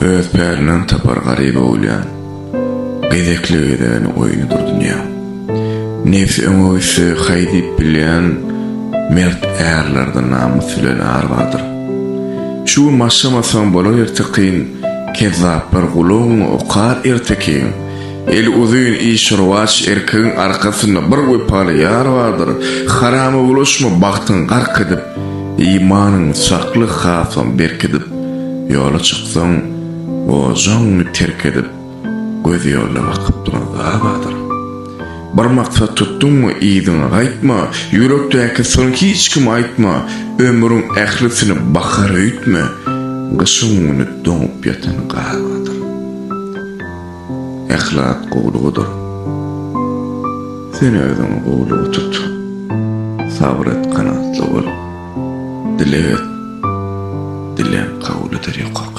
öz pärinden tapar garyby bolýan, gyzekligiden oýnudur dünýä. Nefsi öňüňi haýdyp bilýän mert äärlerden namus bilen arwadyr. Şu maşamasaň bolar ertekin kezzaplar gulun okar ertekin. El uzun işrovaç erkeğin arkasında bir goýpaly ýar bardyr. Haramy bulaşma bagtyň gark edip, imanın sakly hasan berkidip, ýola çyksaň, o joňny terk edip, göz ýoluna bakyp durýar. Bir maksat tutdunmu iýdiňe gaýtma, ýürekdäki soň hiç kim aýtma, ömrüň ählisini bakar öýtme, gyşyňyny doňup ýatan gaýdyr. Ählat gowlugydyr. Sen özüňi gowlugy tut. Sabr et, kanatly bol. Dilen kabul eder ýok.